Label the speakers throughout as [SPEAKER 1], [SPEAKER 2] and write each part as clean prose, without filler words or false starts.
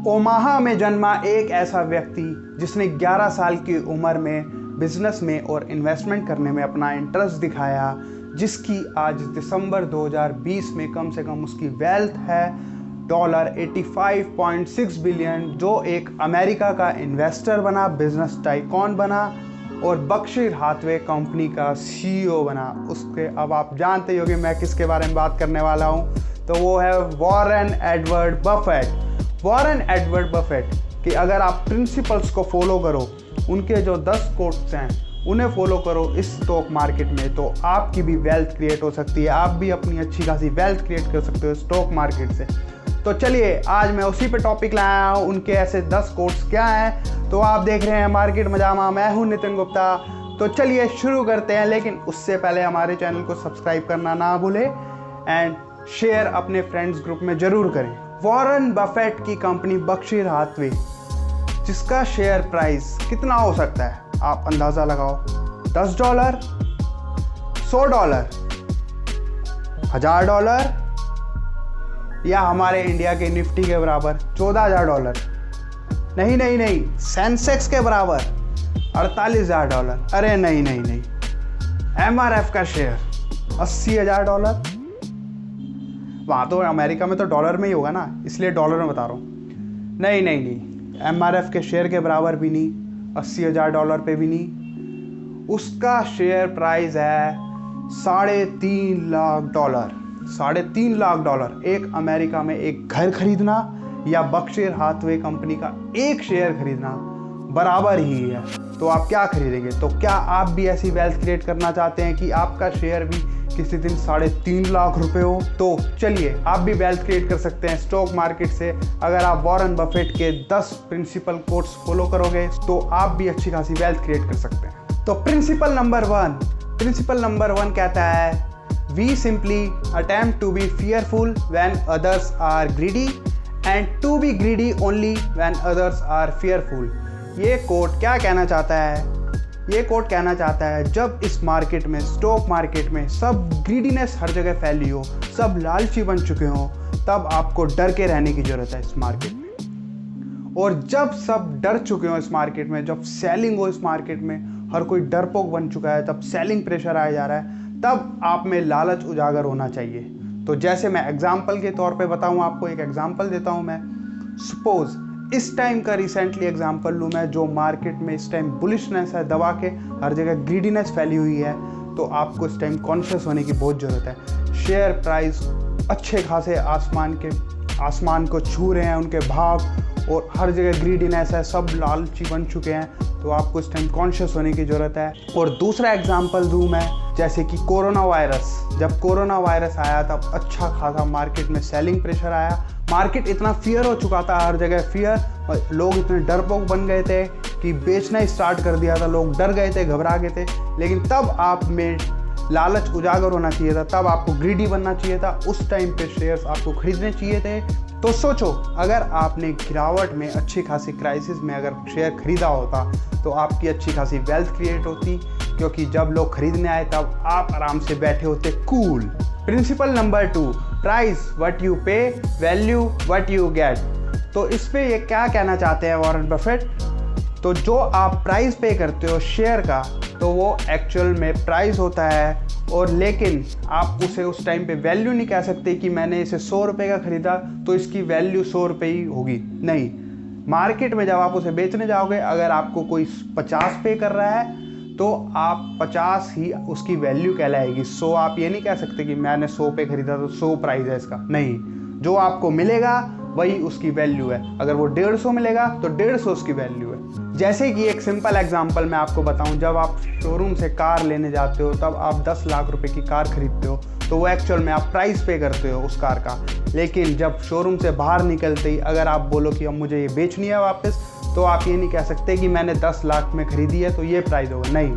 [SPEAKER 1] Omaha में जन्मा एक ऐसा व्यक्ति जिसने 11 साल की उम्र में बिजनेस में और इन्वेस्टमेंट करने में अपना इंटरेस्ट दिखाया, जिसकी आज दिसंबर 2020 में कम से कम उसकी वेल्थ है $85.6 बिलियन, जो एक अमेरिका का इन्वेस्टर बना, बिजनेस टाइकॉन बना और बर्कशायर हाथवे कंपनी का CEO बना। उसके अब आप जानते ही होंगे मैं किसके बारे में बात करने वाला हूँ, तो वो है Warren Edward Buffett. Warren Edward Buffett कि अगर आप प्रिंसिपल्स को फॉलो करो, उनके जो 10 कोट्स हैं उन्हें फॉलो करो इस स्टॉक मार्केट में, तो आपकी भी वेल्थ क्रिएट हो सकती है। आप भी अपनी अच्छी खासी वेल्थ क्रिएट कर सकते हो स्टॉक मार्केट से। तो चलिए आज मैं उसी पे टॉपिक लाया हूँ, उनके ऐसे 10 कोट्स क्या हैं। तो आप देख रहे हैं मार्केट मजामा, मैं हूँ नितिन गुप्ता। तो चलिए शुरू करते हैं, लेकिन उससे पहले हमारे चैनल को सब्सक्राइब करना ना भूलें एंड शेयर अपने फ्रेंड्स ग्रुप में ज़रूर करें। वॉरेन बफेट की कंपनी बर्कशायर हाथवे, जिसका शेयर प्राइस कितना हो सकता है आप अंदाज़ा लगाओ। $10, $100, $1000 या हमारे इंडिया के निफ्टी के बराबर $14,000। नहीं, सेंसेक्स के बराबर $48,000। अरे नहीं, MRF का शेयर $80,000। वहाँ तो अमेरिका में तो डॉलर में ही होगा ना, इसलिए डॉलर में बता रहा हूँ। नहीं, MRF के शेयर के बराबर भी नहीं, $80,000 पे भी नहीं। उसका शेयर प्राइस है $3.5 लाख। $3.5 लाख एक अमेरिका में एक घर खरीदना या बर्कशायर हाथवे कंपनी का एक शेयर खरीदना बराबर ही है। तो आप क्या खरीदेंगे? तो क्या आप भी ऐसी वेल्थ क्रिएट करना चाहते हैं कि आपका शेयर भी किसी दिन $3.5 लाख हो? तो चलिए आप भी वेल्थ क्रिएट कर सकते हैं स्टॉक मार्केट से। अगर आप वॉरेन बफेट के 10 प्रिंसिपल कोट्स फॉलो करोगे तो आप भी अच्छी खासी वेल्थ क्रिएट कर सकते हैं। तो प्रिंसिपल नंबर 1 कहता है, we simply attempt to be fearful when others are greedy and to be greedy only when others are fearful. ये कोट क्या कहना चाहता है? ये कोट कहना चाहता है जब इस मार्केट में, स्टॉक मार्केट में सब ग्रीडीनेस हर जगह फैली हो, सब लालची बन चुके हो, तब आपको डर के रहने की ज़रूरत है इस मार्केट में। और जब सब डर चुके हो इस मार्केट में, जब सेलिंग हो इस मार्केट में, हर कोई डरपोक बन चुका है, तब सेलिंग प्रेशर आया जा रहा है, तब आप में लालच उजागर होना चाहिए। तो जैसे मैं एग्जाम्पल के तौर पे बताऊँ आपको, एक एग्जाम्पल देता हूँ मैं। सपोज इस टाइम का रिसेंटली एग्जांपल लूँ मैं, जो मार्केट में इस टाइम बुलिशनेस है दबा के, हर जगह ग्रीडीनेस फैली हुई है, तो आपको इस टाइम कॉन्शियस होने की बहुत ज़रूरत है। शेयर प्राइस अच्छे खासे आसमान को छू रहे हैं उनके भाव, और हर जगह ग्रीडीनेस है, सब लालची बन चुके हैं, तो आपको इस टाइम कॉन्शियस होने की ज़रूरत है। और दूसरा एग्जांपल दूँ मैं, जैसे कि कोरोना वायरस। जब कोरोना वायरस आया तब अच्छा खासा मार्केट में सेलिंग प्रेशर आया, मार्केट इतना फियर हो चुका था, हर जगह फियर, और लोग इतने डरपोक बन गए थे कि बेचना ही स्टार्ट कर दिया था, लोग डर गए थे, घबरा गए थे। लेकिन तब आप में लालच उजागर होना चाहिए था, तब आपको ग्रीडी बनना चाहिए था, उस टाइम पे शेयर्स आपको खरीदने चाहिए थे। तो सोचो, अगर आपने गिरावट में, अच्छी खासी क्राइसिस में अगर शेयर खरीदा होता तो आपकी अच्छी खासी वेल्थ क्रिएट होती, क्योंकि जब लोग खरीदने आए तब आप आराम से बैठे होते cool. Principle number 2, price what you पे, वैल्यू व्हाट यू गेट। तो इस पे ये क्या कहना चाहते हैं वॉरेन बफेट? तो जो आप प्राइस पे करते हो शेयर का, तो वो एक्चुअल में प्राइस होता है, और लेकिन आप उसे उस टाइम पे वैल्यू नहीं कह सकते कि मैंने इसे ₹100 का खरीदा तो इसकी वैल्यू ₹100 ही होगी। नहीं, मार्केट में जब आप उसे बेचने जाओगे, अगर आपको कोई 50 पे कर रहा है तो आप 50 ही उसकी वैल्यू कहलाएगी। 100 आप ये नहीं कह सकते कि मैंने 100 पे खरीदा तो 100 प्राइस है इसका। नहीं, जो आपको मिलेगा वही उसकी वैल्यू है। अगर वो 150 मिलेगा तो 150 उसकी वैल्यू है। जैसे कि एक सिंपल एग्जांपल मैं आपको बताऊं, जब आप शोरूम से कार लेने जाते हो तब आप 10 लाख रुपए की कार खरीदते हो, तो वो एक्चुअल में आप प्राइस पे करते हो उस कार का। लेकिन जब शोरूम से बाहर निकलते ही अगर आप बोलो कि अब मुझे ये बेचनी है वापस, तो आप ये नहीं कह सकते कि मैंने 10 लाख में खरीदी है तो ये प्राइस होगा। नहीं,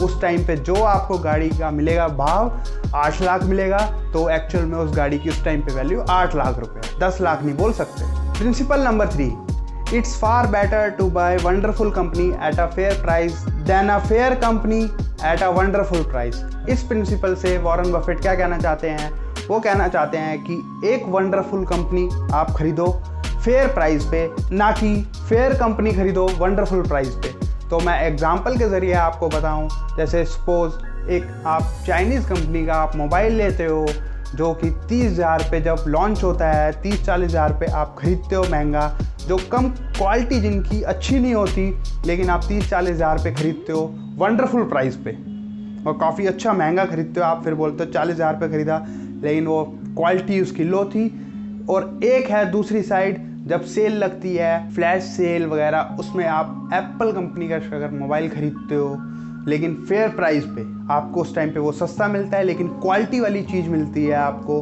[SPEAKER 1] उस टाइम पे जो आपको गाड़ी का मिलेगा भाव 8 लाख मिलेगा, तो एक्चुअल में उस गाड़ी की उस टाइम पे वैल्यू 8 लाख रुपए, 10 लाख नहीं बोल सकते। Principle number 3, it's far better to buy wonderful company at a fair price than a fair company at a wonderful price. इस प्रिंसिपल से वॉरेन बफेट क्या कहना चाहते हैं? वो कहना चाहते हैं कि एक वंडरफुल कंपनी आप खरीदो फेयर प्राइस पे, ना कि फेयर कंपनी खरीदो वंडरफुल प्राइस पे। तो मैं एग्जांपल के ज़रिए आपको बताऊं, जैसे सपोज़ एक आप चाइनीज़ कंपनी का आप मोबाइल लेते हो जो कि 30,000 पे जब लॉन्च होता है, 30-40 हज़ार पे आप ख़रीदते हो महंगा, जो कम क्वालिटी जिनकी अच्छी नहीं होती, लेकिन आप 30-40 हज़ार पे ख़रीदते हो वंडरफुल प्राइस पे और काफ़ी अच्छा महंगा ख़रीदते हो। आप फिर बोलते हो 40 हज़ार पे ख़रीदा, लेकिन वो क्वालिटी उसकी लो थी। और एक है दूसरी साइड, जब सेल लगती है, फ्लैश सेल वगैरह, उसमें आप एप्पल कंपनी का अगर मोबाइल ख़रीदते हो लेकिन फेयर प्राइस पे, आपको उस टाइम पे वो सस्ता मिलता है लेकिन क्वालिटी वाली चीज़ मिलती है आपको।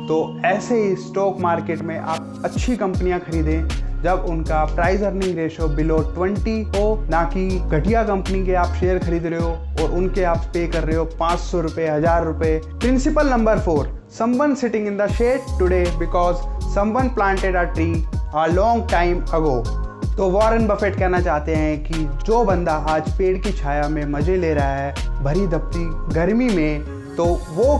[SPEAKER 1] तो ऐसे ही स्टॉक मार्केट में आप अच्छी कंपनियां खरीदें जब उनका प्राइस अर्निंग रेशो बिलो 20 हो, ना कि घटिया कंपनी के आप शेयर खरीद रहे हो और उनके आप पे कर रहे हो 500 रुपये, 1000 रुपये। Principle number 4, someone sitting in the shade today because someone planted a tree a long time ago. तो वॉरेन बफेट कहना चाहते हैं कि जो बंदा आज पेड़ की छाया में मज़े ले रहा है भरी धपती गर्मी में, तो वो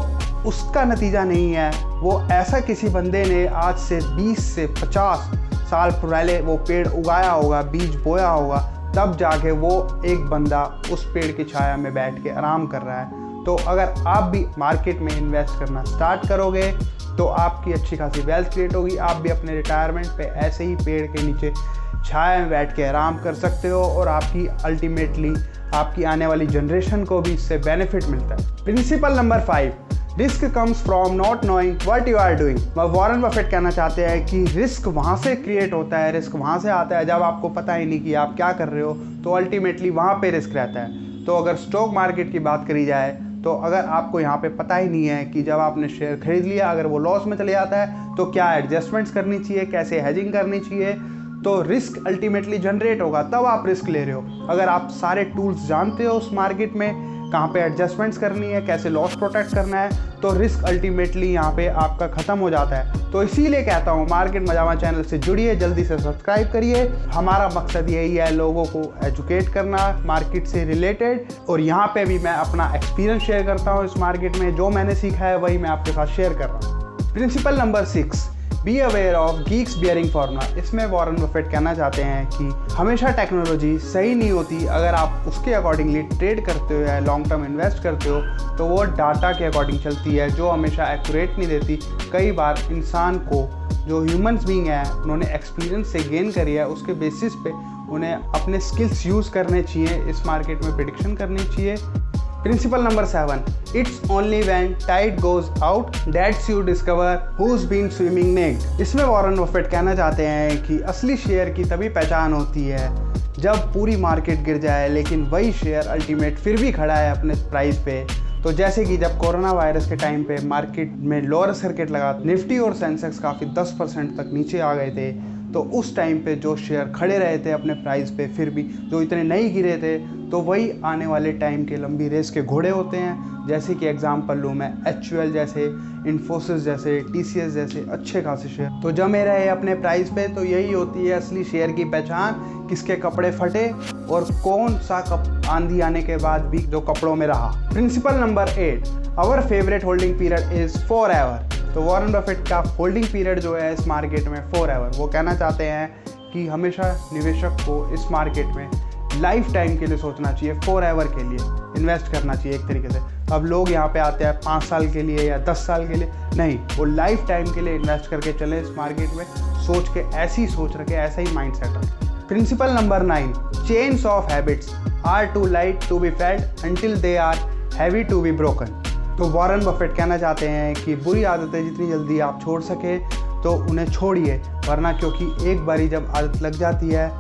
[SPEAKER 1] उसका नतीजा नहीं है, वो ऐसा किसी बंदे ने आज से 20 से 50 साल पहले वो पेड़ उगाया होगा, बीज बोया होगा, तब जाके वो एक बंदा उस पेड़ की छाया में बैठ के आराम कर रहा है। तो अगर आप भी मार्केट में इन्वेस्ट करना स्टार्ट करोगे तो आपकी अच्छी खासी वेल्थ क्रिएट होगी। आप भी अपने रिटायरमेंट पे ऐसे ही पेड़ के नीचे छाया में बैठ के आराम कर सकते हो और आपकी अल्टीमेटली आपकी आने वाली जनरेशन को भी इससे बेनिफिट मिलता है। Principle number 5, risk comes from not knowing what you are doing. Warren Buffett कहना चाहते हैं कि रिस्क वहाँ से क्रिएट होता है, रिस्क वहाँ से आता है जब आपको पता ही नहीं कि आप क्या कर रहे हो, तो अल्टीमेटली वहाँ पे रिस्क रहता है। तो अगर स्टॉक मार्केट की बात करी जाए, तो अगर आपको यहाँ पे पता ही नहीं है कि जब आपने शेयर खरीद लिया अगर वो लॉस में चले जाता है तो क्या एडजस्टमेंट्स करनी चाहिए, कैसे हेजिंग करनी चाहिए, तो रिस्क अल्टीमेटली जनरेट होगा, तब आप रिस्क ले रहे हो। अगर आप सारे टूल्स जानते हो उस मार्केट में, कहाँ पे एडजस्टमेंट्स करनी है, कैसे लॉस प्रोटेक्ट करना है, तो रिस्क अल्टीमेटली यहाँ पे आपका ख़त्म हो जाता है। तो इसीलिए कहता हूँ मार्केट मजामा चैनल से जुड़िए, जल्दी से सब्सक्राइब करिए। हमारा मकसद यही है लोगों को एजुकेट करना मार्केट से रिलेटेड, और यहाँ पे भी मैं अपना एक्सपीरियंस शेयर करता हूँ इस मार्केट में, जो मैंने सीखा है वही मैं आपके साथ शेयर कर रहा हूँ। Principle number 6, be aware of Geeks bearing formula. इसमें वॉरेन बफेट कहना चाहते हैं कि हमेशा टेक्नोलॉजी सही नहीं होती, अगर आप उसके अकॉर्डिंगली ट्रेड करते हो या लॉन्ग टर्म इन्वेस्ट करते हो तो वो डाटा के अकॉर्डिंग चलती है, जो हमेशा एक्यूरेट नहीं देती। कई बार इंसान को, जो ह्यूमंस बीइंग है, उन्होंने एक्सपीरियंस से गेन करी है, उसके बेसिस पे उन्हें अपने स्किल्स यूज़ करने चाहिए, इस मार्केट में प्रेडिक्शन करनी चाहिए। Principle number 7, it's only when tide goes out that's you discover who's been swimming naked. इसमें वॉरेन बफेट कहना चाहते हैं कि असली शेयर की तभी पहचान होती है जब पूरी मार्केट गिर जाए लेकिन वही शेयर अल्टीमेट फिर भी खड़ा है अपने प्राइस पे। तो जैसे कि जब कोरोना वायरस के टाइम पे मार्केट में लोअर सर्किट लगा, निफ्टी और सेंसेक्स काफ़ी 10% तक नीचे आ गए थे, तो उस टाइम पे जो शेयर खड़े रहे थे अपने प्राइस पे, फिर भी जो इतने नहीं गिरे थे, तो वही आने वाले टाइम के लंबी रेस के घोड़े होते हैं। जैसे कि एग्जांपल लूँ मैं, HUL जैसे, इन्फोसिस जैसे, TCS जैसे अच्छे खासे शेयर तो जमे रहे अपने प्राइस पे। तो यही होती है असली शेयर की पहचान, किसके कपड़े फटे और कौन सा आंधी आने के बाद भी जो कपड़ों में रहा। Principle number 8, our favourite holding period is forever. तो वॉरेन बफेट का होल्डिंग पीरियड जो है इस मार्केट में फॉरएवर। वो कहना चाहते हैं कि हमेशा निवेशक को इस मार्केट में लाइफ टाइम के लिए सोचना चाहिए, फॉरएवर के लिए इन्वेस्ट करना चाहिए एक तरीके से। अब लोग यहाँ पे आते हैं 5 साल के लिए या 10 साल के लिए, नहीं, वो लाइफ टाइम के लिए इन्वेस्ट करके चले इस मार्केट में, सोच के ऐसी सोच रखे, ऐसा ही माइंड सेट रखें। Principle number 9, chains of habits are too light to be felt until they are heavy to be broken. तो वॉरेन बफेट कहना चाहते हैं कि बुरी आदतें जितनी जल्दी आप छोड़ सके तो उन्हें छोड़िए, वरना क्योंकि एक बारी जब आदत लग जाती है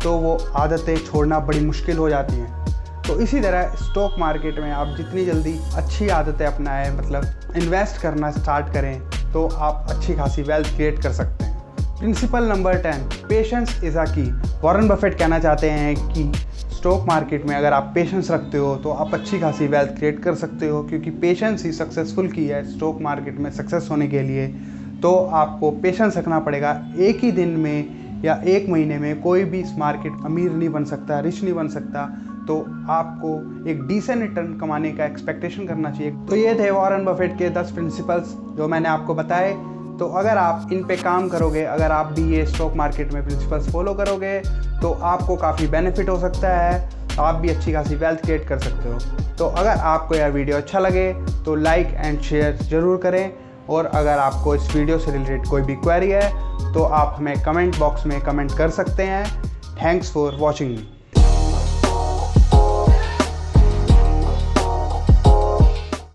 [SPEAKER 1] तो वो आदतें छोड़ना बड़ी मुश्किल हो जाती हैं। तो इसी तरह स्टॉक मार्केट में आप जितनी जल्दी अच्छी आदतें अपनाएं, मतलब इन्वेस्ट करना स्टार्ट करें, तो आप अच्छी खासी वेल्थ क्रिएट कर सकते हैं। Principle number 10, patience is a key. Warren Buffett कहना चाहते हैं कि स्टॉक मार्केट में अगर आप पेशेंस रखते हो तो आप अच्छी खासी वेल्थ क्रिएट कर सकते हो, क्योंकि पेशेंस ही सक्सेसफुल की है स्टॉक मार्केट में सक्सेस होने के लिए। तो आपको पेशेंस रखना पड़ेगा। एक ही दिन में या एक महीने में कोई भी इस मार्केट अमीर नहीं बन सकता, रिच नहीं बन सकता। तो आपको एक डिसेंट रिटर्न कमाने का एक्सपेक्टेशन करना चाहिए। तो ये थे वॉरेन बफेट के 10 प्रिंसिपल्स जो मैंने आपको बताए। तो अगर आप इन पे काम करोगे, अगर आप भी ये स्टॉक मार्केट में प्रिंसिपल्स फॉलो करोगे तो आपको काफ़ी बेनिफिट हो सकता है, आप भी अच्छी खासी वेल्थ क्रिएट कर सकते हो। तो अगर आपको यह वीडियो अच्छा लगे तो लाइक एंड शेयर ज़रूर करें, और अगर आपको इस वीडियो से रिलेटेड कोई भी क्वेरी है तो आप हमें कमेंट बॉक्स में कमेंट कर सकते हैं। Thanks for watching me.